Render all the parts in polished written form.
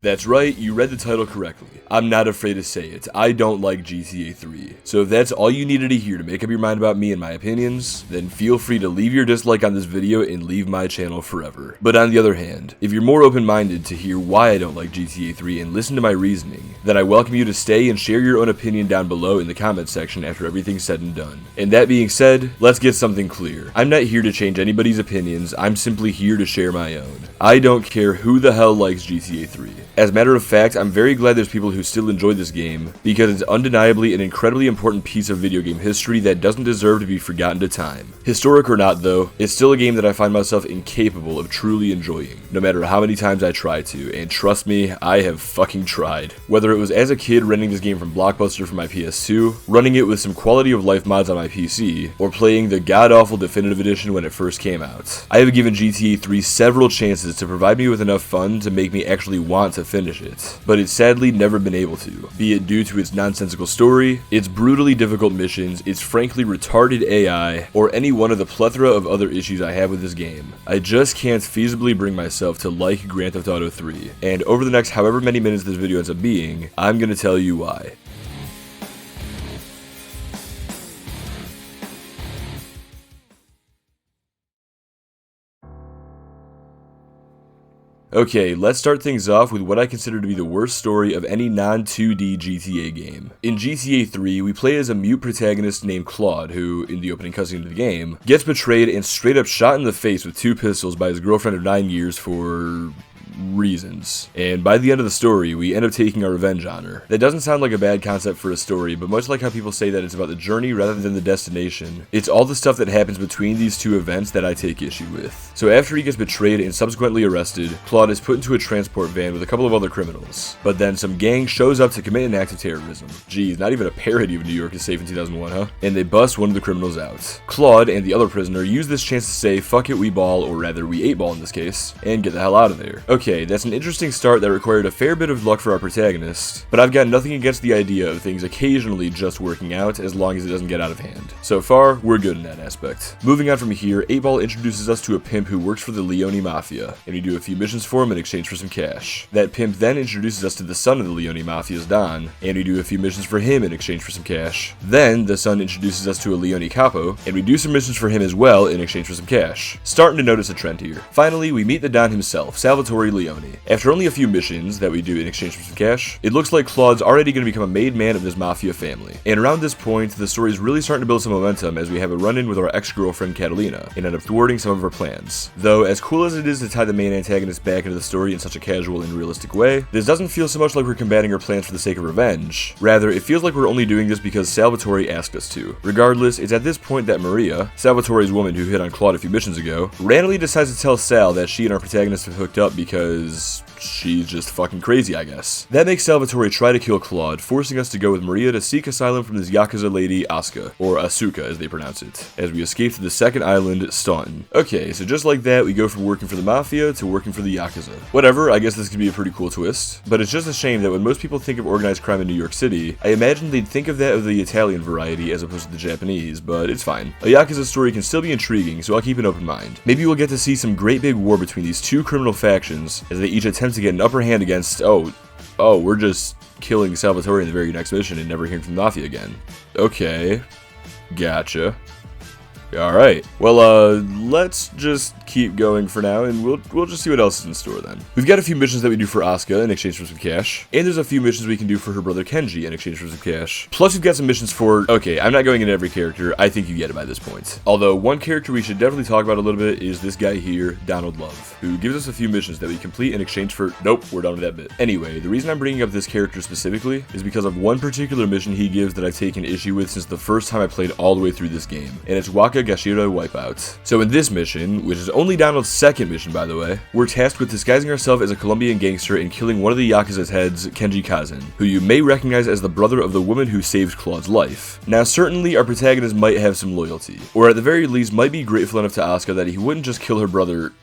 That's right, you read the title correctly. I'm not afraid to say it, I don't like GTA 3. So if that's all you needed to hear to make up your mind about me and my opinions, then feel free to leave your dislike on this video and leave my channel forever. But on the other hand, if you're more open-minded to hear why I don't like GTA 3 and listen to my reasoning, then I welcome you to stay and share your own opinion down below in the comments section after everything's said and done. And that being said, let's get something clear. I'm not here to change anybody's opinions, I'm simply here to share my own. I don't care who the hell likes GTA 3. As a matter of fact, I'm very glad there's people who still enjoy this game, because it's undeniably an incredibly important piece of video game history that doesn't deserve to be forgotten to time. Historic or not though, it's still a game that I find myself incapable of truly enjoying, no matter how many times I try to, and trust me, I have fucking tried. Whether it was as a kid renting this game from Blockbuster for my PS2, running it with some quality of life mods on my PC, or playing the god-awful definitive edition when it first came out. I have given GTA 3 several chances to provide me with enough fun to make me actually want to finish it, but it's sadly never been able to, be it due to its nonsensical story, its brutally difficult missions, its frankly retarded AI, or any one of the plethora of other issues I have with this game. I just can't feasibly bring myself to like Grand Theft Auto 3, and over the next however many minutes this video ends up being, I'm gonna tell you why. Okay, let's start things off with what I consider to be the worst story of any non-2D GTA game. In GTA 3, we play as a mute protagonist named Claude, who, in the opening cutscene of the game, gets betrayed and straight up shot in the face with 2 pistols by his girlfriend of 9 years for reasons. And by the end of the story, we end up taking our revenge on her. That doesn't sound like a bad concept for a story, but much like how people say that it's about the journey rather than the destination, it's all the stuff that happens between these two events that I take issue with. So after he gets betrayed and subsequently arrested, Claude is put into a transport van with a couple of other criminals. But then some gang shows up to commit an act of terrorism. Geez, not even a parody of New York is Safe in 2001, huh? And they bust one of the criminals out. Claude and the other prisoner use this chance to say, fuck it, we ball, or rather we 8-ball in this case, and get the hell out of there. Okay, that's an interesting start that required a fair bit of luck for our protagonist, but I've got nothing against the idea of things occasionally just working out as long as it doesn't get out of hand. So far, we're good in that aspect. Moving on from here, 8-Ball introduces us to a pimp who works for the Leone Mafia, and we do a few missions for him in exchange for some cash. That pimp then introduces us to the son of the Leone Mafia's Don, and we do a few missions for him in exchange for some cash. Then, the son introduces us to a Leone Capo, and we do some missions for him as well in exchange for some cash. Starting to notice a trend here. Finally, we meet the Don himself, Salvatore Leone. After only a few missions that we do in exchange for some cash, it looks like Claude's already going to become a made man of this mafia family. And around this point, the story is really starting to build some momentum as we have a run-in with our ex-girlfriend Catalina, and end up thwarting some of her plans. Though, as cool as it is to tie the main antagonist back into the story in such a casual and realistic way, this doesn't feel so much like we're combating her plans for the sake of revenge. Rather, it feels like we're only doing this because Salvatore asked us to. Regardless, it's at this point that Maria, Salvatore's woman who hit on Claude a few missions ago, randomly decides to tell Sal that she and our protagonist have hooked up because she's just fucking crazy, I guess. That makes Salvatore try to kill Claude, forcing us to go with Maria to seek asylum from this Yakuza lady Asuka, or Asuka as they pronounce it, as we escape to the second island, Staunton. Okay, so just like that, we go from working for the Mafia to working for the Yakuza. Whatever, I guess this could be a pretty cool twist, but it's just a shame that when most people think of organized crime in New York City, I imagine they'd think of that of the Italian variety as opposed to the Japanese, but it's fine. A Yakuza story can still be intriguing, so I'll keep an open mind. Maybe we'll get to see some great big war between these two criminal factions as they each attempt to get an upper hand against, we're just killing Salvatore in the very next mission and never hearing from the Mafia again. Okay, gotcha. Alright, well, let's just keep going for now, and we'll just see what else is in store then. We've got a few missions that we do for Asuka in exchange for some cash, and there's a few missions we can do for her brother Kenji in exchange for some cash. Plus we've got some missions for, okay, I'm not going into every character, I think you get it by this point. Although, one character we should definitely talk about a little bit is this guy here, Donald Love, who gives us a few missions that we complete in exchange for, nope, we're done with that bit. Anyway, the reason I'm bringing up this character specifically is because of one particular mission he gives that I've taken issue with since the first time I played all the way through this game, and it's Waka Gashira Wipeout. So in this mission, which is only Donald's second mission by the way, we're tasked with disguising ourselves as a Colombian gangster and killing one of the Yakuza's heads, Kenji Kazan, who you may recognize as the brother of the woman who saved Claude's life. Now certainly our protagonist might have some loyalty, or at the very least might be grateful enough to Asuka that he wouldn't just kill her brother,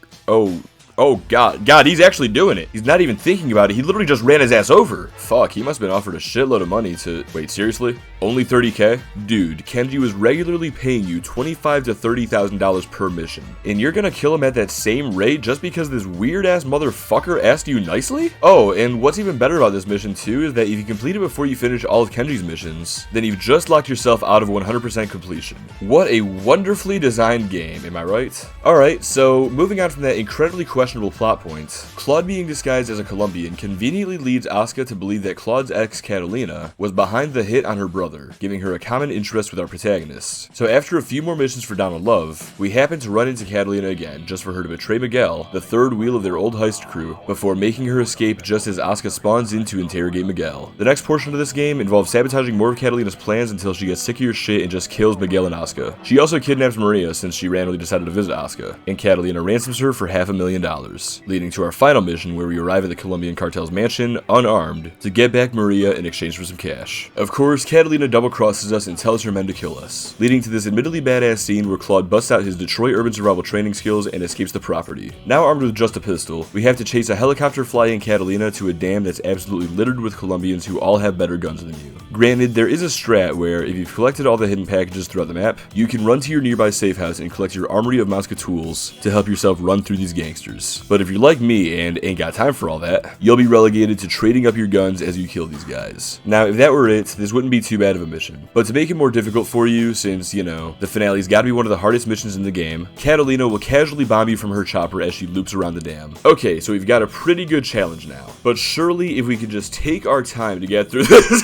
Oh, God, he's actually doing it. He's not even thinking about it. He literally just ran his ass over. Fuck, he must have been offered a shitload of money to... Wait, seriously? Only 30K? Dude, Kenji was regularly paying you $25,000 to $30,000 per mission. And you're gonna kill him at that same rate just because this weird-ass motherfucker asked you nicely? Oh, and what's even better about this mission, too, is that if you complete it before you finish all of Kenji's missions, then you've just locked yourself out of 100% completion. What a wonderfully designed game, am I right? Alright, so moving on from that incredibly questionable plot point, Claude being disguised as a Colombian conveniently leads Asuka to believe that Claude's ex, Catalina, was behind the hit on her brother, giving her a common interest with our protagonist. So after a few more missions for Down on Love, we happen to run into Catalina again, just for her to betray Miguel, the third wheel of their old heist crew, before making her escape just as Asuka spawns in to interrogate Miguel. The next portion of this game involves sabotaging more of Catalina's plans until she gets sick of your shit and just kills Miguel and Asuka. She also kidnaps Maria since she randomly decided to visit Asuka, and Catalina ransoms her for $500,000, leading to our final mission where we arrive at the Colombian cartel's mansion, unarmed, to get back Maria in exchange for some cash. Of course, Catalina double-crosses us and tells her men to kill us, leading to this admittedly badass scene where Claude busts out his Detroit urban survival training skills and escapes the property. Now armed with just a pistol, we have to chase a helicopter-flying Catalina to a dam that's absolutely littered with Colombians who all have better guns than you. Granted, there is a strat where, if you've collected all the hidden packages throughout the map, you can run to your nearby safe house and collect your armory of Mosca tools to help yourself run through these gangsters. But if you're like me and ain't got time for all that, you'll be relegated to trading up your guns as you kill these guys. Now, if that were it, this wouldn't be too bad of a mission. But to make it more difficult for you, since, you know, the finale's gotta be one of the hardest missions in the game, Catalina will casually bomb you from her chopper as she loops around the dam. Okay, so we've got a pretty good challenge now. But surely, if we could just take our time to get through this...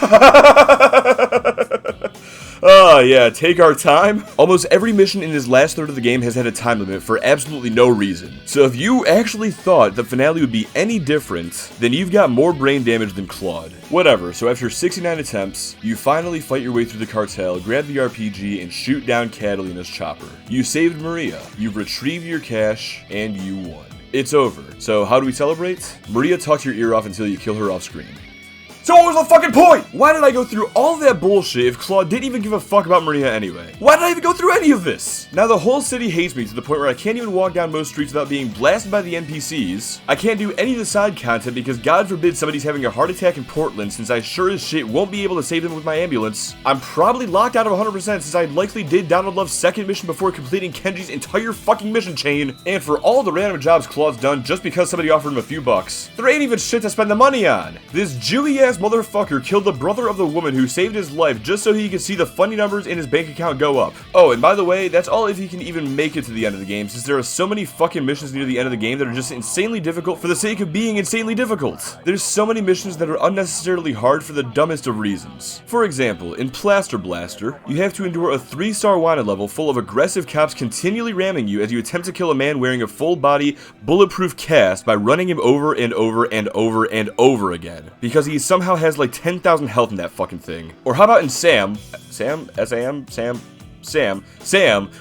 Oh yeah, take our time. Almost every mission in this last third of the game has had a time limit for absolutely no reason. So if you actually thought the finale would be any different, then you've got more brain damage than Claude. Whatever, so after 69 attempts, you finally fight your way through the cartel, grab the RPG, and shoot down Catalina's chopper. You saved Maria, you've retrieved your cash, and you won. It's over. So how do we celebrate? Maria tucks your ear off until you kill her off screen. So what was the fucking point? Why did I go through all that bullshit if Claude didn't even give a fuck about Maria anyway? Why did I even go through any of this? Now the whole city hates me to the point where I can't even walk down most streets without being blasted by the NPCs. I can't do any of the side content because God forbid somebody's having a heart attack in Portland since I sure as shit won't be able to save them with my ambulance. I'm probably locked out of 100% since I likely did Down on Love's second mission before completing Kenji's entire fucking mission chain. And for all the random jobs Claude's done just because somebody offered him a few bucks, there ain't even shit to spend the money on. This Jewy ass motherfucker killed the brother of the woman who saved his life just so he could see the funny numbers in his bank account go up. Oh, and by the way, that's all if he can even make it to the end of the game, since there are so many fucking missions near the end of the game that are just insanely difficult for the sake of being insanely difficult. There's so many missions that are unnecessarily hard for the dumbest of reasons. For example, in Plaster Blaster, you have to endure a 3-star wanted level full of aggressive cops continually ramming you as you attempt to kill a man wearing a full-body, bulletproof cast by running him over and over and over and over again, because he somehow has like 10,000 health in that fucking thing. Or how about in Sam,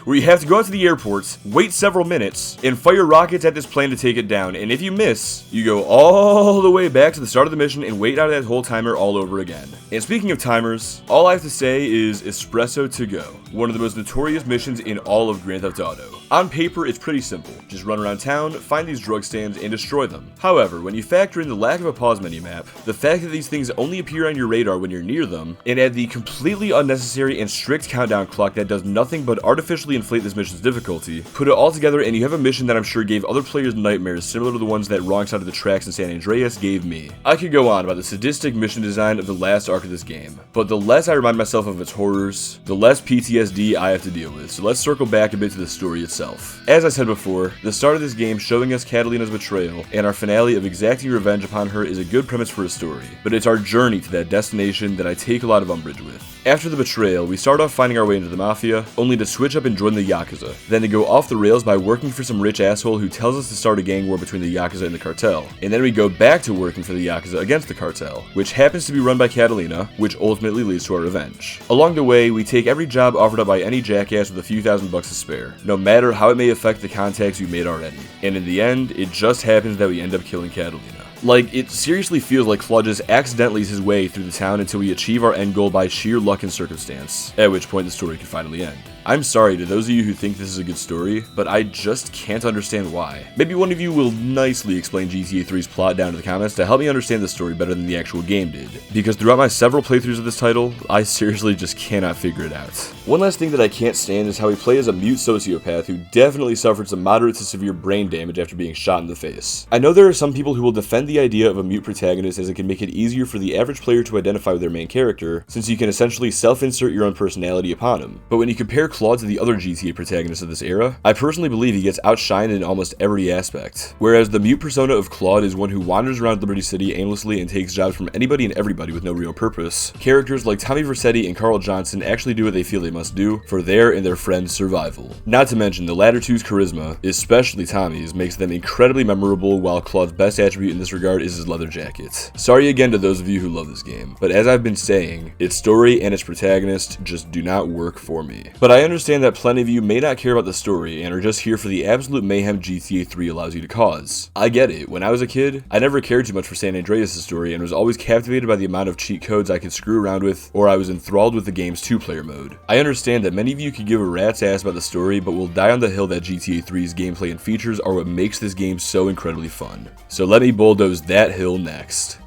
where you have to go out to the airport, wait several minutes, and fire rockets at this plane to take it down, and if you miss, you go all the way back to the start of the mission and wait out that whole timer all over again. And speaking of timers, all I have to say is Espresso to Go, one of the most notorious missions in all of Grand Theft Auto. On paper, it's pretty simple. Just run around town, find these drug stands, and destroy them. However, when you factor in the lack of a pause menu map, the fact that these things only appear on your radar when you're near them, and add the completely unnecessary and strict countdown clock that does nothing but artificially inflate this mission's difficulty, put it all together and you have a mission that I'm sure gave other players nightmares similar to the ones that Wrong Side of the Tracks in San Andreas gave me. I could go on about the sadistic mission design of the last arc of this game, but the less I remind myself of its horrors, the less PTSD I have to deal with, so let's circle back a bit to the story itself. As I said before, the start of this game showing us Catalina's betrayal, and our finale of exacting revenge upon her is a good premise for a story, but it's our journey to that destination that I take a lot of umbrage with. After the betrayal, we start off finding our way into the Mafia, only to switch up and join the Yakuza, then to go off the rails by working for some rich asshole who tells us to start a gang war between the Yakuza and the cartel, and then we go back to working for the Yakuza against the cartel, which happens to be run by Catalina, which ultimately leads to our revenge. Along the way, we take every job offered up by any jackass with a few $1,000s to spare, no matter how it may affect the contacts we made already, and in the end, it just happens that we end up killing Catalina. Like, it seriously feels like Claude just accidentally his way through the town until we achieve our end goal by sheer luck and circumstance, at which point the story can finally end. I'm sorry to those of you who think this is a good story, but I just can't understand why. Maybe one of you will nicely explain GTA 3's plot down in the comments to help me understand the story better than the actual game did, because throughout my several playthroughs of this title, I seriously just cannot figure it out. One last thing that I can't stand is how we play as a mute sociopath who definitely suffered some moderate to severe brain damage after being shot in the face. I know there are some people who will defend the idea of a mute protagonist as it can make it easier for the average player to identify with their main character, since you can essentially self-insert your own personality upon him. But when you compare Claude to the other GTA protagonists of this era, I personally believe he gets outshined in almost every aspect. Whereas the mute persona of Claude is one who wanders around Liberty City aimlessly and takes jobs from anybody and everybody with no real purpose, characters like Tommy Vercetti and Carl Johnson actually do what they feel they must do for their and their friends' survival. Not to mention, the latter two's charisma, especially Tommy's, makes them incredibly memorable, while Claude's best attribute in this regard is his leather jacket. Sorry again to those of you who love this game, but as I've been saying, its story and its protagonist just do not work for me. But I understand that plenty of you may not care about the story and are just here for the absolute mayhem GTA 3 allows you to cause. I get it. When I was a kid, I never cared too much for San Andreas' story and was always captivated by the amount of cheat codes I could screw around with, or I was enthralled with the game's two-player mode. I understand that many of you could give a rat's ass about the story, but will die on the hill that GTA 3's gameplay and features are what makes this game so incredibly fun. So let me bulldoze that hill next.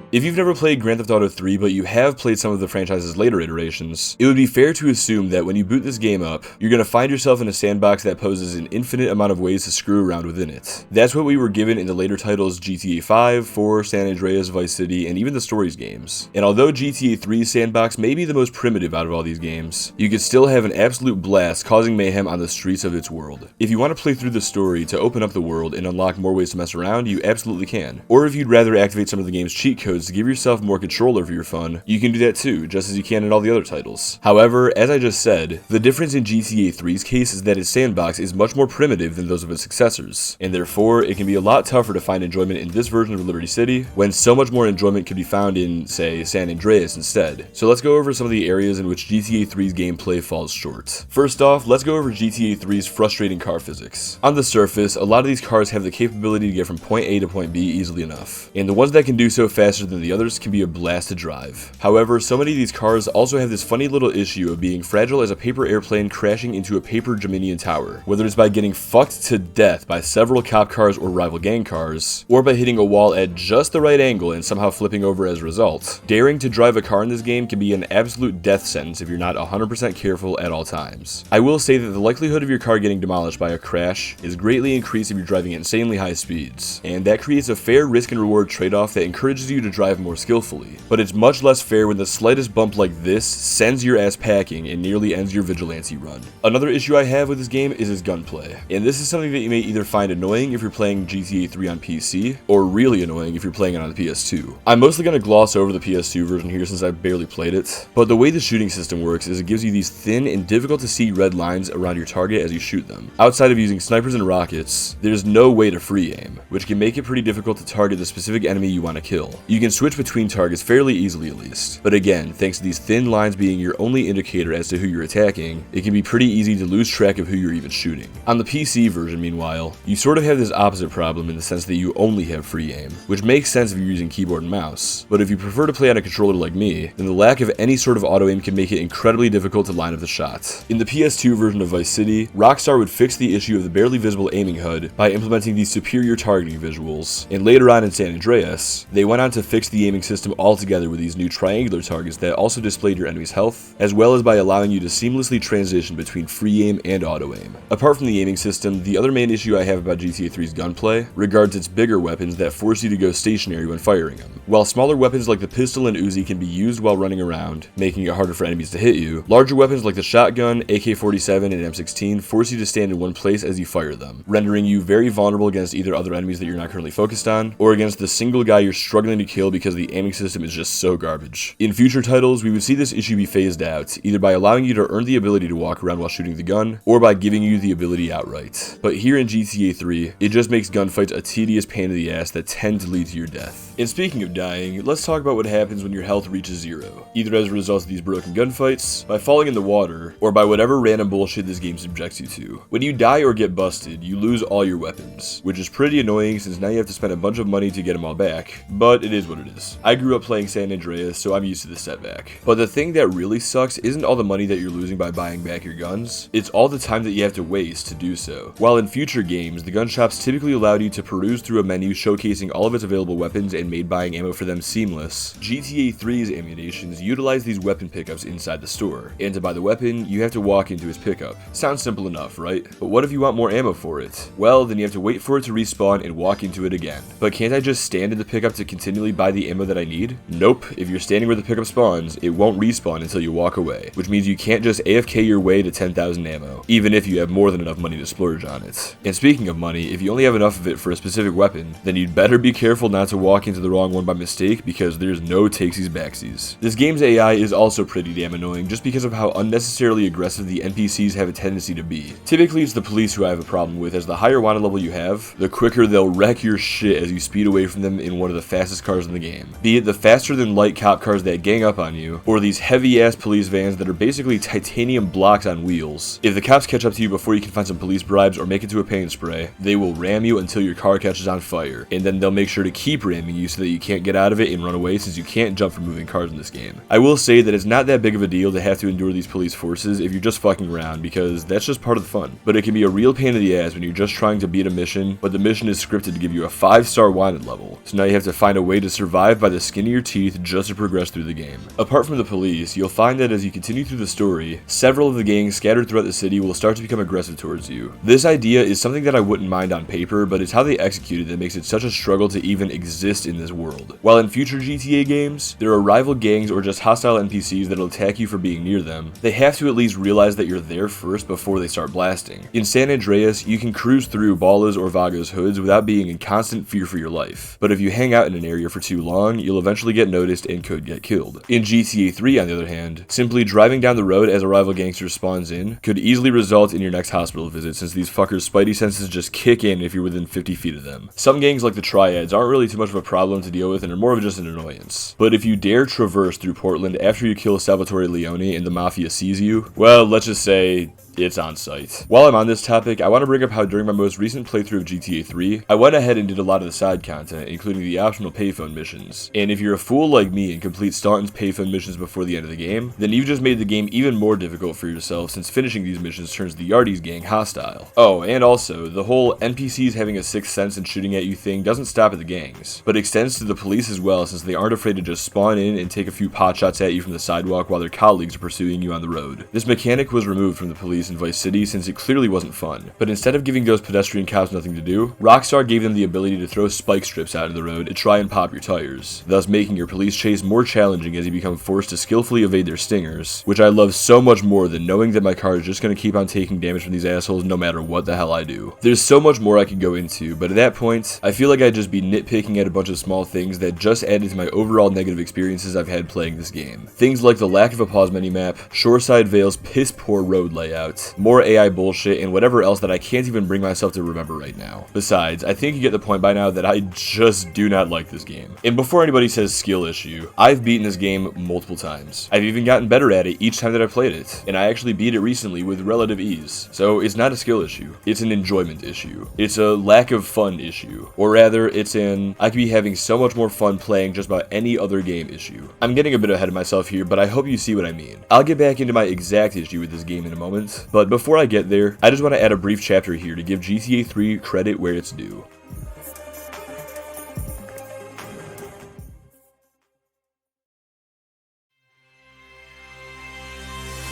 If you've never played Grand Theft Auto 3, but you have played some of the franchise's later iterations, it would be fair to assume that when you boot this game up, you're going to find yourself in a sandbox that poses an infinite amount of ways to screw around within it. That's what we were given in the later titles GTA 5, 4, San Andreas, Vice City, and even the Stories games. And although GTA 3's sandbox may be the most primitive out of all these games, you could still have an absolute blast causing mayhem on the streets of its world. If you want to play through the story to open up the world and unlock more ways to mess around, you absolutely can. Or if you'd rather activate some of the game's cheat codes to give yourself more control over your fun, you can do that too, just as you can in all the other titles. However, as I just said, the difference in GTA 3's case is that its sandbox is much more primitive than those of its successors, and therefore it can be a lot tougher to find enjoyment in this version of Liberty City, when so much more enjoyment could be found in, say, San Andreas instead. So let's go over some of the areas in which GTA 3's gameplay falls short. First off, let's go over GTA 3's frustrating car physics. On the surface, a lot of these cars have the capability to get from point A to point B easily enough, and the ones that can do so faster than the others can be a blast to drive. However, so many of these cars also have this funny little issue of being fragile as a paper airplane crashing into a paper Geminian tower, whether it's by getting fucked to death by several cop cars or rival gang cars, or by hitting a wall at just the right angle and somehow flipping over as a result. Daring to drive a car in this game can be an absolute death sentence if you're not 100% careful at all times. I will say that the likelihood of your car getting demolished by a crash is greatly increased if you're driving at insanely high speeds, and that creates a fair risk and reward trade-off that encourages you to drive more skillfully. But it's much less fair when the slightest bump like this sends your ass packing and nearly ends your vigilante run. Another issue I have with this game is its gunplay, and this is something that you may either find annoying if you're playing GTA 3 on PC, or really annoying if you're playing it on the PS2. I'm mostly going to gloss over the PS2 version here since I've barely played it, but the way the shooting system works is it gives you these thin and difficult to see red lines around your target as you shoot them. Outside of using snipers and rockets, there's no way to free aim, which can make it pretty difficult to target the specific enemy you want to kill. You can switch between targets fairly easily at least, but again, thanks to these thin lines being your only indicator as to who you're attacking, it can be pretty easy to lose track of who you're even shooting. On the PC version, meanwhile, you sort of have this opposite problem in the sense that you only have free aim, which makes sense if you're using keyboard and mouse, but if you prefer to play on a controller like me, then the lack of any sort of auto aim can make it incredibly difficult to line up the shot. In the PS2 version of Vice City, Rockstar would fix the issue of the barely visible aiming HUD by implementing these superior targeting visuals, and later on in San Andreas, they went on to fix the aiming system altogether with these new triangular targets that also displayed your enemy's health, as well as by allowing you to seamlessly transition between free aim and auto aim. Apart from the aiming system, the other main issue I have about GTA 3's gunplay regards its bigger weapons that force you to go stationary when firing them. While smaller weapons like the pistol and Uzi can be used while running around, making it harder for enemies to hit you, larger weapons like the shotgun, AK-47, and M16 force you to stand in one place as you fire them, rendering you very vulnerable against either other enemies that you're not currently focused on, or against the single guy you're struggling to kill skill because the aiming system is just so garbage. In future titles, we would see this issue be phased out, either by allowing you to earn the ability to walk around while shooting the gun, or by giving you the ability outright. But here in GTA 3, it just makes gunfights a tedious pain in the ass that tend to lead to your death. And speaking of dying, let's talk about what happens when your health reaches 0, either as a result of these broken gunfights, by falling in the water, or by whatever random bullshit this game subjects you to. When you die or get busted, you lose all your weapons, which is pretty annoying since now you have to spend a bunch of money to get them all back, but it is what it is. I grew up playing San Andreas, so I'm used to this setback. But the thing that really sucks isn't all the money that you're losing by buying back your guns, it's all the time that you have to waste to do so. While in future games, the gun shops typically allowed you to peruse through a menu showcasing all of its available weapons and made buying ammo for them seamless, GTA 3's ammunitions utilize these weapon pickups inside the store, and to buy the weapon, you have to walk into his pickup. Sounds simple enough, right? But what if you want more ammo for it? Well, then you have to wait for it to respawn and walk into it again. But can't I just stand in the pickup to continually buy the ammo that I need? Nope, if you're standing where the pickup spawns, it won't respawn until you walk away, which means you can't just AFK your way to 10,000 ammo, even if you have more than enough money to splurge on it. And speaking of money, if you only have enough of it for a specific weapon, then you'd better be careful not to walk into the wrong one by mistake, because there's no takesies backsies. This game's AI is also pretty damn annoying just because of how unnecessarily aggressive the NPCs have a tendency to be. Typically it's the police who I have a problem with, as the higher wanted level you have, the quicker they'll wreck your shit as you speed away from them in one of the fastest cars in the game. Be it the faster than light cop cars that gang up on you, or these heavy ass police vans that are basically titanium blocks on wheels. If the cops catch up to you before you can find some police bribes or make it to a paint spray, they will ram you until your car catches on fire, and then they'll make sure to keep ramming you so that you can't get out of it and run away, since you can't jump from moving cars in this game. I will say that it's not that big of a deal to have to endure these police forces if you're just fucking around, because that's just part of the fun. But it can be a real pain in the ass when you're just trying to beat a mission, but the mission is scripted to give you a 5-star wanted level, so now you have to find a way to survive by the skin of your teeth just to progress through the game. Apart from the police, you'll find that as you continue through the story, several of the gangs scattered throughout the city will start to become aggressive towards you. This idea is something that I wouldn't mind on paper, but it's how they execute it that makes it such a struggle to even exist in this world. While in future GTA games, there are rival gangs or just hostile NPCs that'll attack you for being near them, they have to at least realize that you're there first before they start blasting. In San Andreas, you can cruise through Bala's or Vaga's hoods without being in constant fear for your life, but if you hang out in an area for too long, you'll eventually get noticed and could get killed. In GTA 3, on the other hand, simply driving down the road as a rival gangster spawns in could easily result in your next hospital visit, since these fuckers' spidey senses just kick in if you're within 50 feet of them. Some gangs like the Triads aren't really too much of a problem to deal with and are more of just an annoyance. But if you dare traverse through Portland after you kill Salvatore Leone and the Mafia sees you, well, let's just say it's on site. While I'm on this topic, I want to bring up how during my most recent playthrough of GTA 3, I went ahead and did a lot of the side content, including the optional payphone missions. And if you're a fool like me and complete Staunton's payphone missions before the end of the game, then you've just made the game even more difficult for yourself, since finishing these missions turns the Yardies gang hostile. Oh, and also, the whole NPCs having a sixth sense and shooting at you thing doesn't stop at the gangs, but extends to the police as well, since they aren't afraid to just spawn in and take a few pot shots at you from the sidewalk while their colleagues are pursuing you on the road. This mechanic was removed from the police in Vice City since it clearly wasn't fun, but instead of giving those pedestrian cops nothing to do, Rockstar gave them the ability to throw spike strips out in the road to try and pop your tires, thus making your police chase more challenging as you become forced to skillfully evade their stingers, which I love so much more than knowing that my car is just going to keep on taking damage from these assholes no matter what the hell I do. There's so much more I could go into, but at that point, I feel like I'd just be nitpicking at a bunch of small things that just added to my overall negative experiences I've had playing this game. Things like the lack of a pause menu map, Shoreside Vale's piss poor road layout, more AI bullshit, and whatever else that I can't even bring myself to remember right now. Besides, I think you get the point by now that I just do not like this game. And before anybody says skill issue, I've beaten this game multiple times. I've even gotten better at it each time that I played it, and I actually beat it recently with relative ease. So it's not a skill issue, it's an enjoyment issue. It's a lack of fun issue. Or rather, it's an I could be having so much more fun playing just about any other game issue. I'm getting a bit ahead of myself here, but I hope you see what I mean. I'll get back into my exact issue with this game in a moment, but before I get there, I just want to add a brief chapter here to give GTA 3 credit where it's due.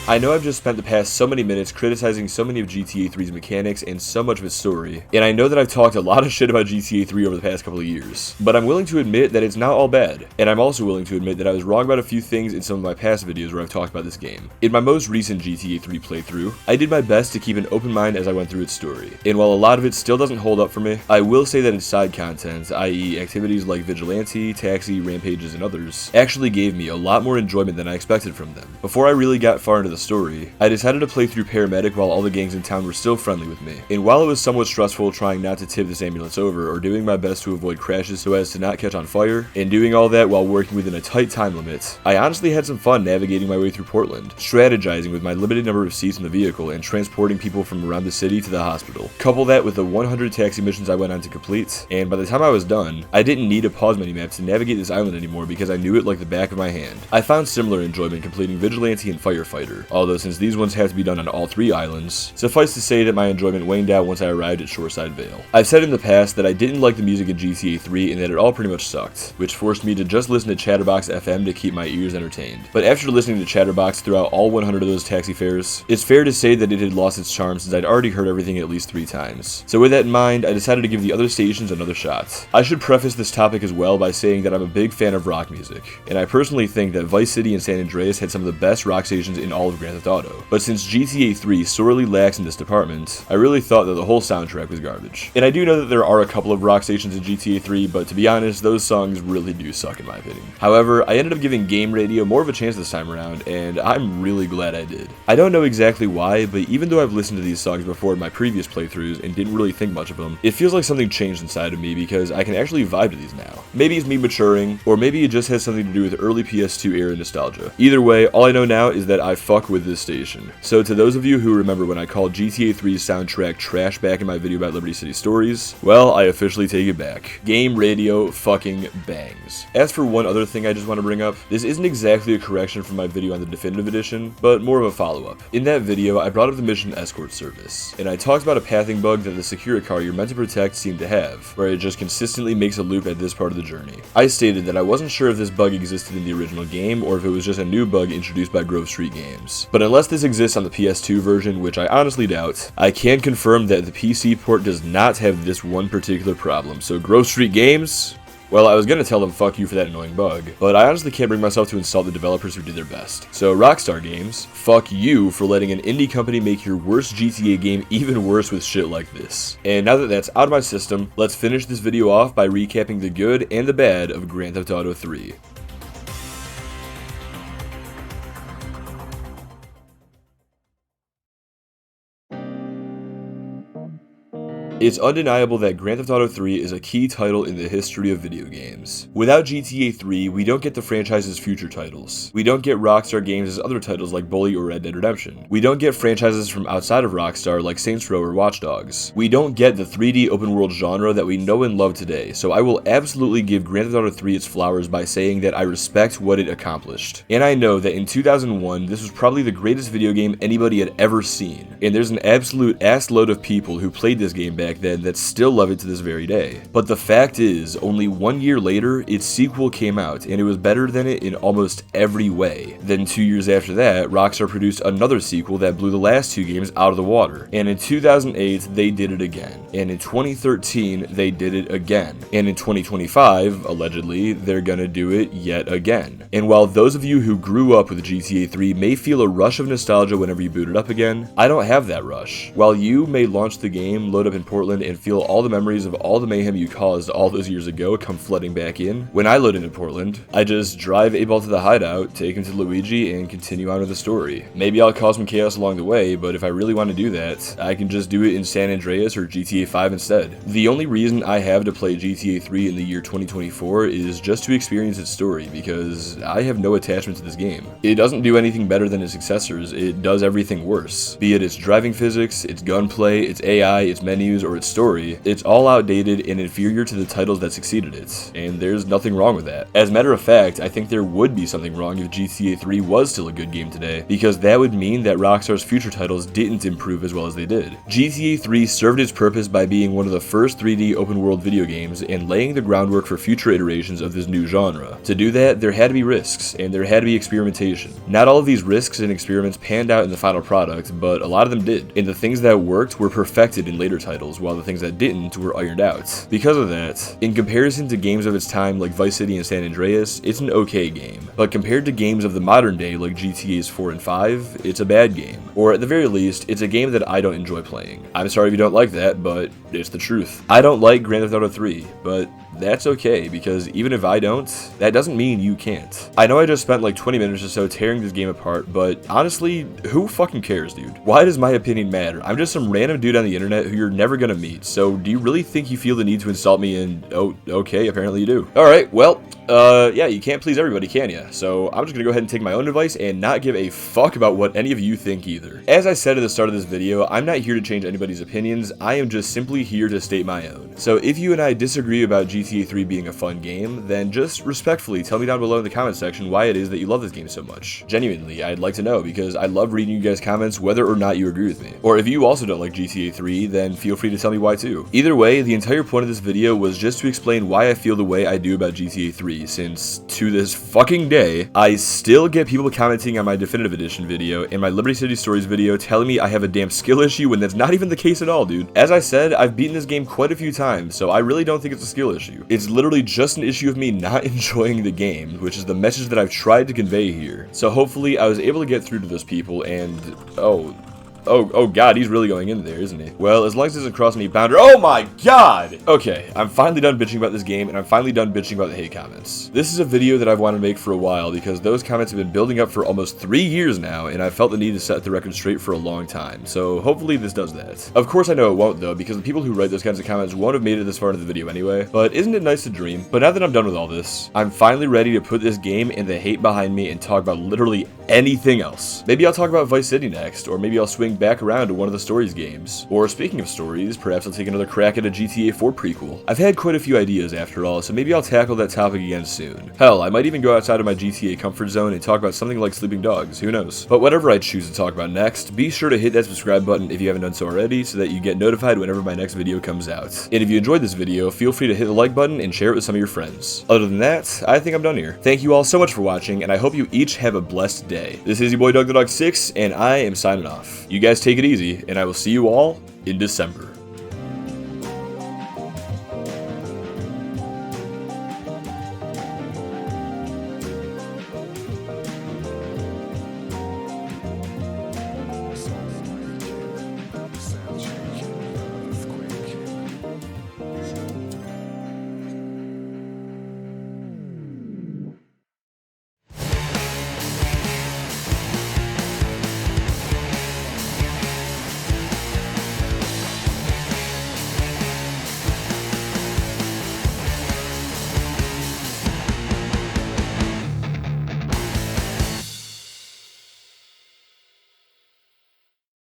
I know I've just spent the past so many minutes criticizing so many of GTA 3's mechanics and so much of its story, and I know that I've talked a lot of shit about GTA 3 over the past couple of years, but I'm willing to admit that it's not all bad, and I'm also willing to admit that I was wrong about a few things in some of my past videos where I've talked about this game. In my most recent GTA 3 playthrough, I did my best to keep an open mind as I went through its story, and while a lot of it still doesn't hold up for me, I will say that its side content, i.e. activities like Vigilante, Taxi, Rampages, and others, actually gave me a lot more enjoyment than I expected from them. Before I really got far into the story, I decided to play through Paramedic while all the gangs in town were still friendly with me, and while it was somewhat stressful trying not to tip this ambulance over or doing my best to avoid crashes so as to not catch on fire, and doing all that while working within a tight time limit, I honestly had some fun navigating my way through Portland, strategizing with my limited number of seats in the vehicle and transporting people from around the city to the hospital. Couple that with the 100 taxi missions I went on to complete, and by the time I was done, I didn't need a pause minimap to navigate this island anymore because I knew it like the back of my hand. I found similar enjoyment completing Vigilante and Firefighter, although since these ones have to be done on all 3 islands, suffice to say that my enjoyment waned out once I arrived at Shoreside Vale. I've said in the past that I didn't like the music in GTA 3 and that it all pretty much sucked, which forced me to just listen to Chatterbox FM to keep my ears entertained. But after listening to Chatterbox throughout all 100 of those taxi fares, it's fair to say that it had lost its charm since I'd already heard everything at least 3 times. So with that in mind, I decided to give the other stations another shot. I should preface this topic as well by saying that I'm a big fan of rock music, and I personally think that Vice City and San Andreas had some of the best rock stations in all of Grand Theft Auto. But since GTA 3 sorely lacks in this department, I really thought that the whole soundtrack was garbage. And I do know that there are a couple of rock stations in GTA 3, but to be honest, those songs really do suck in my opinion. However, I ended up giving Game Radio more of a chance this time around, and I'm really glad I did. I don't know exactly why, but even though I've listened to these songs before in my previous playthroughs and didn't really think much of them, it feels like something changed inside of me because I can actually vibe to these now. Maybe it's me maturing, or maybe it just has something to do with early PS2 era nostalgia. Either way, all I know now is that I fuck with this station. So to those of you who remember when I called GTA 3's soundtrack trash back in my video about Liberty City Stories, well, I officially take it back. Game Radio fucking bangs. As for one other thing I just want to bring up, this isn't exactly a correction from my video on the Definitive Edition, but more of a follow-up. In that video, I brought up the mission escort service, and I talked about a pathing bug that the Securicar you're meant to protect seemed to have, where it just consistently makes a loop at this part of the journey. I stated that I wasn't sure if this bug existed in the original game or if it was just a new bug introduced by Grove Street Games. But unless this exists on the PS2 version, which I honestly doubt, I can confirm that the PC port does not have this one particular problem. So Grove Street Games, well, I was gonna tell them fuck you for that annoying bug, but I honestly can't bring myself to insult the developers who did their best. So Rockstar Games, fuck you for letting an indie company make your worst GTA game even worse with shit like this. And now that that's out of my system, let's finish this video off by recapping the good and the bad of Grand Theft Auto 3. It's undeniable that Grand Theft Auto 3 is a key title in the history of video games. Without GTA 3, we don't get the franchise's future titles. We don't get Rockstar Games' other titles like Bully or Red Dead Redemption. We don't get franchises from outside of Rockstar like Saints Row or Watch Dogs. We don't get the 3D open world genre that we know and love today, so I will absolutely give Grand Theft Auto 3 its flowers by saying that I respect what it accomplished. And I know that in 2001, this was probably the greatest video game anybody had ever seen. And there's an absolute ass load of people who played this game back then that still love it to this very day. But the fact is, only 1 year later, its sequel came out, and it was better than it in almost every way. Then 2 years after that, Rockstar produced another sequel that blew the last 2 games out of the water. And in 2008, they did it again. And in 2013, they did it again. And in 2025, allegedly, they're gonna do it yet again. And while those of you who grew up with GTA 3 may feel a rush of nostalgia whenever you boot it up again, I don't have that rush. While you may launch the game, load up in Portland, and feel all the memories of all the mayhem you caused all those years ago come flooding back in, when I load into Portland, I just drive 8-Ball to the hideout, take him to Luigi, and continue on with the story. Maybe I'll cause some chaos along the way, but if I really want to do that, I can just do it in San Andreas or GTA 5 instead. The only reason I have to play GTA 3 in the year 2024 is just to experience its story, because I have no attachment to this game. It doesn't do anything better than its successors, it does everything worse. Be it its driving physics, its gunplay, its AI, its menus, or its story, it's all outdated and inferior to the titles that succeeded it, and there's nothing wrong with that. As a matter of fact, I think there would be something wrong if GTA 3 was still a good game today, because that would mean that Rockstar's future titles didn't improve as well as they did. GTA 3 served its purpose by being one of the first 3D open-world video games and laying the groundwork for future iterations of this new genre. To do that, there had to be risks, and there had to be experimentation. Not all of these risks and experiments panned out in the final product, but a lot of them did, and the things that worked were perfected in later titles, while the things that didn't were ironed out. Because of that, in comparison to games of its time like Vice City and San Andreas, it's an okay game. But compared to games of the modern day like GTA's 4 and 5, it's a bad game. Or at the very least, it's a game that I don't enjoy playing. I'm sorry if you don't like that, but it's the truth. I don't like Grand Theft Auto 3, but that's okay, because even if I don't, that doesn't mean you can't. I know I just spent like 20 minutes or so tearing this game apart, but honestly, who fucking cares, dude? Why does my opinion matter? I'm just some random dude on the internet who you're never gonna meet, so do you really think you feel the need to insult me? And oh, okay, apparently you do. Alright, well, yeah, you can't please everybody, can ya? So I'm just gonna go ahead and take my own advice and not give a fuck about what any of you think either. As I said at the start of this video, I'm not here to change anybody's opinions, I am just simply here to state my own. So if you and I disagree about GTA 3 being a fun game, then just respectfully tell me down below in the comment section why it is that you love this game so much. Genuinely, I'd like to know, because I love reading you guys' comments whether or not you agree with me. Or if you also don't like GTA 3, then feel free to tell me why too. Either way, the entire point of this video was just to explain why I feel the way I do about GTA 3, since to this fucking day, I still get people commenting on my Definitive Edition video and my Liberty City Stories video telling me I have a damn skill issue when that's not even the case at all, dude. As I said, I've beaten this game quite a few times, so I really don't think it's a skill issue. It's literally just an issue of me not enjoying the game, which is the message that I've tried to convey here. So hopefully I was able to get through to those people, and oh god, he's really going in there, isn't he? Well, as long as it doesn't cross any boundary. Oh my god! Okay, I'm finally done bitching about this game, and I'm finally done bitching about the hate comments. This is a video that I've wanted to make for a while, because those comments have been building up for almost 3 years now, and I felt the need to set the record straight for a long time, so hopefully this does that. Of course I know it won't though, because the people who write those kinds of comments won't have made it this far into the video anyway, but isn't it nice to dream? But now that I'm done with all this, I'm finally ready to put this game and the hate behind me and talk about literally anything else. Maybe I'll talk about Vice City next, or maybe I'll swing back around to one of the Stories games. Or speaking of stories, perhaps I'll take another crack at a GTA 4 prequel. I've had quite a few ideas after all, so maybe I'll tackle that topic again soon. Hell, I might even go outside of my GTA comfort zone and talk about something like sleeping dogs, who knows. But whatever I choose to talk about next, be sure to hit that subscribe button if you haven't done so already, so that you get notified whenever my next video comes out. And if you enjoyed this video, feel free to hit the like button and share it with some of your friends. Other than that, I think I'm done here. Thank you all so much for watching, and I hope you each have a blessed day. This is your boy Doug the Dog 6, and I am signing off. You guys take it easy, and I will see you all in December.